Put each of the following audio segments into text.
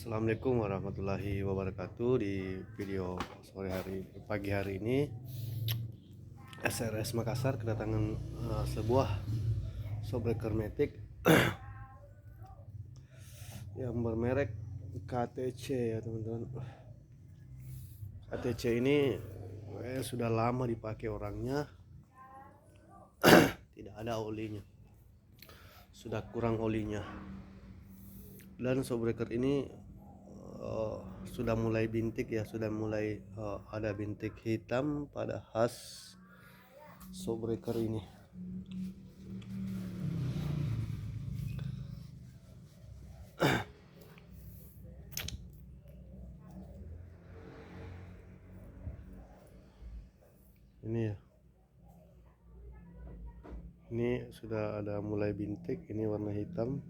Assalamualaikum warahmatullahi wabarakatuh. Di video pagi hari ini SRS Makassar kedatangan sebuah showbreaker Matic yang bermerek KTC ya teman-teman. KTC ini sudah lama dipakai orangnya, tidak ada olinya, sudah kurang olinya, dan showbreaker ini sudah mulai bintik ya, sudah mulai ada bintik hitam pada khas showbreaker ini. Ini ya, ini sudah ada mulai bintik, ini warna hitam.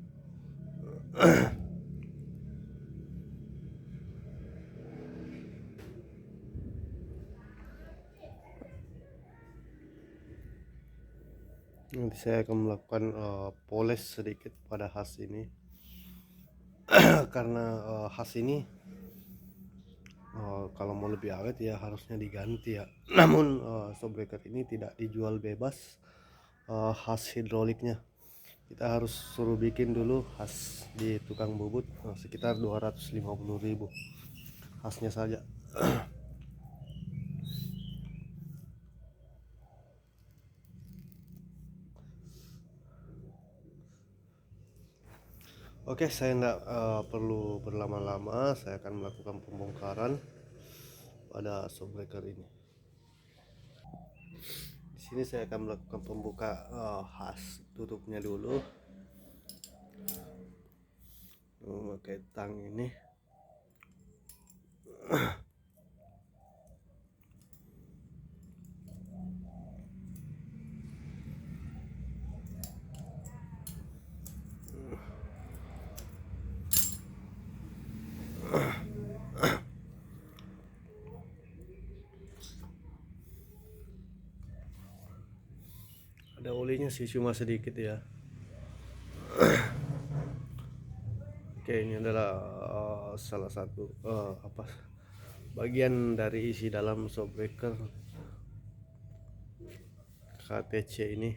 Nanti saya akan melakukan poles sedikit pada khas ini karena khas ini kalau mau lebih awet ya harusnya diganti ya. Namun showbreaker ini tidak dijual bebas khas hidroliknya. Kita harus suruh bikin dulu khas di tukang bubut sekitar 250.000 khasnya saja. Oke, saya tidak perlu berlama-lama, saya akan melakukan pembongkaran pada showbreaker ini. Di sini saya akan melakukan pembuka khas tutupnya dulu, memakai tang ini. Ada olinya sih, cuma sedikit ya. Oke, ini adalah salah satu bagian dari isi dalam showbreaker KTC ini.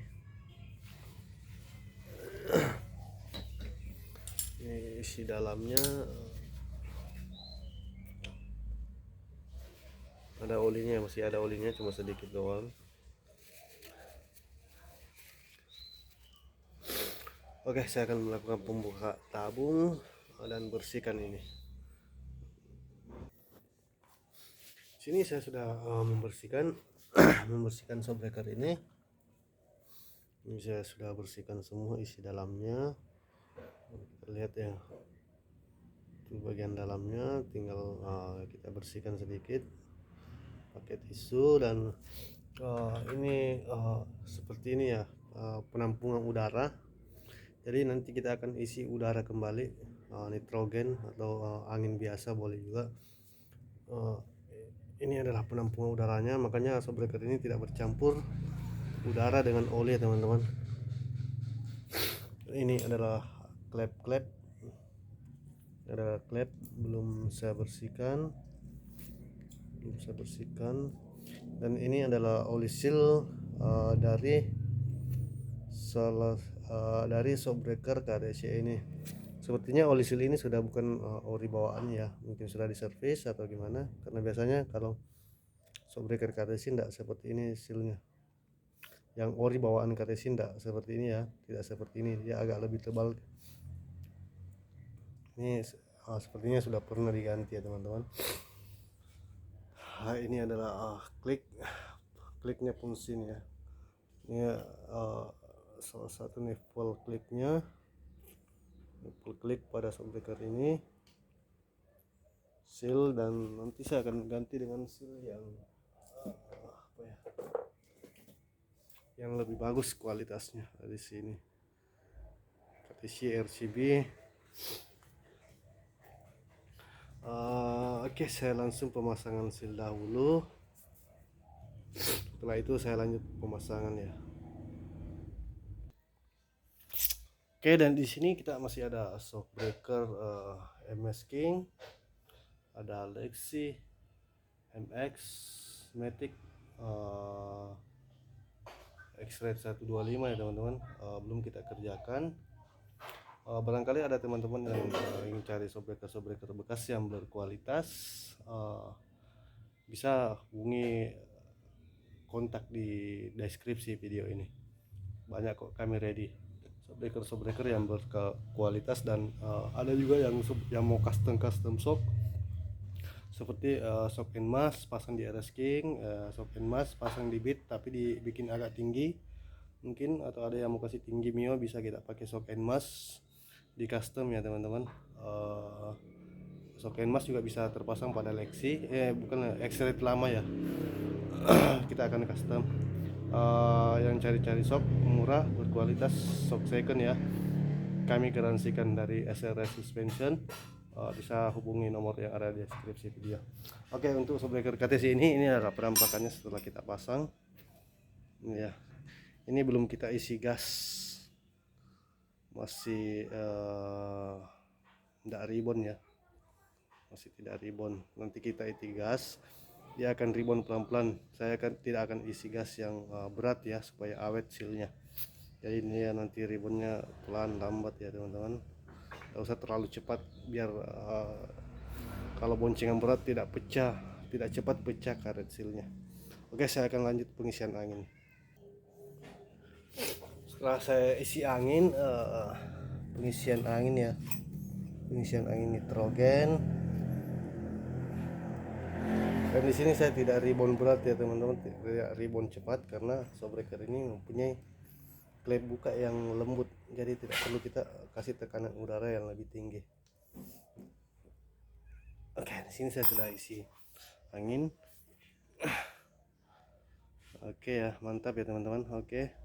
Ini isi dalamnya, ada olinya, masih ada olinya, cuma sedikit doang. Oke, saya akan melakukan pembuka tabung dan bersihkan ini. Sini saya sudah membersihkan membersihkan showbreaker ini. Ini saya sudah bersihkan semua isi dalamnya. Kita lihat ya, itu bagian dalamnya, tinggal kita bersihkan sedikit pakai tisu. Dan ini seperti ini ya, penampungan udara. Jadi nanti kita akan isi udara kembali, nitrogen atau angin biasa boleh juga. Ini adalah penampungan udaranya, makanya showbreaker ini tidak bercampur udara dengan oli ya teman-teman. Ini adalah klep belum saya bersihkan, dan ini adalah oli seal dari showbreaker KDC ini. Sepertinya oli seal ini sudah bukan ori bawaan ya, mungkin sudah diservis atau gimana, karena biasanya kalau showbreaker KDC tidak seperti ini sealnya. Yang ori bawaan KTC tidak seperti ini ya, tidak seperti ini, dia agak lebih tebal. Ini sepertinya sudah pernah diganti ya teman-teman. Ini adalah kliknya pun sini ya. Ini salah satu full kliknya, full klik pada showbreaker ini, seal. Dan nanti saya akan ganti dengan seal yang lebih bagus kualitasnya dari sini, KTC RCB. Oke, saya langsung pemasangan seal dahulu, setelah itu saya lanjut pemasangan ya. Oke, dan di sini kita masih ada showbreaker MS King, ada Lexi, MX, Matic, X-Ray 125 ya teman-teman. Belum kita kerjakan. Barangkali ada teman-teman yang ingin cari shockbreaker bekas yang berkualitas, bisa hubungi kontak di deskripsi video ini. Banyak kok kami ready shockbreaker yang berkualitas, dan ada juga yang mau custom shock seperti shock and mask pasang di RS King, shock and mask pasang di Beat tapi dibikin agak tinggi mungkin, atau ada yang mau kasih tinggi Mio, bisa kita pakai shock and mask di custom ya teman-teman. Shock and mask juga bisa terpasang pada Lexi, bukan X-Ray lama ya. Kita akan custom. Yang cari-cari shock murah berkualitas, shock second ya, kami garansikan dari SRS Suspension. Bisa hubungi nomor yang ada di deskripsi video. Oke, untuk shockbreaker KTC ini adalah penampakannya setelah kita pasang. Ini ya, ini belum kita isi gas, masih tidak ribbon ya, masih tidak ribbon. Nanti kita isi gas, dia akan ribbon pelan-pelan. Saya tidak akan isi gas yang berat ya, supaya awet sealnya. Jadi ini ya, nanti ribbonnya pelan lambat ya teman-teman, tidak usah terlalu cepat, biar kalau boncengan berat tidak cepat pecah karet sealnya. Oke, saya akan lanjut pengisian angin. Setelah saya isi angin, pengisian angin nitrogen. Dan di sini saya tidak ribbon berat ya teman-teman, tidak ribbon cepat, karena shockbreaker ini mempunyai klep buka yang lembut, jadi tidak perlu kita kasih tekanan udara yang lebih tinggi. Oke, di sini saya sudah isi angin. Oke ya, mantap ya teman-teman. Oke,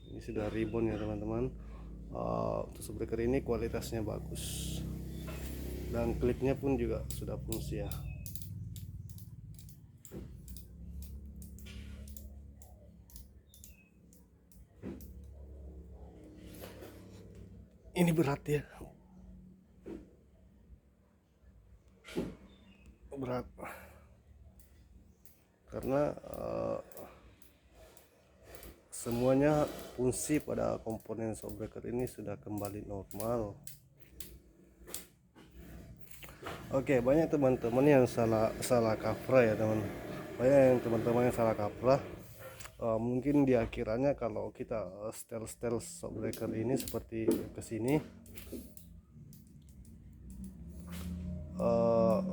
ini sudah ribbon ya teman-teman. Untuk shockbreaker ini kualitasnya bagus, dan klipnya pun juga sudah fungsi ya. Ini berat ya, berat karena semuanya fungsi pada komponen shockbreaker ini sudah kembali normal. Oke, banyak teman-teman yang salah kaprah ya teman. Banyak yang teman-teman yang salah kaprah. Mungkin diakhirannya kalau kita setel shockbreaker ini seperti kesini,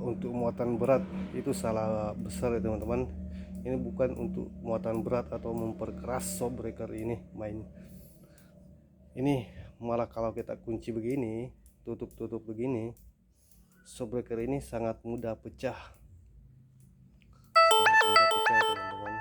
untuk muatan berat, itu salah besar ya teman-teman. Ini bukan untuk muatan berat atau memperkeras shockbreaker ini main. Ini malah kalau kita kunci begini, tutup begini, shockbreaker ini sangat mudah pecah, teman-teman.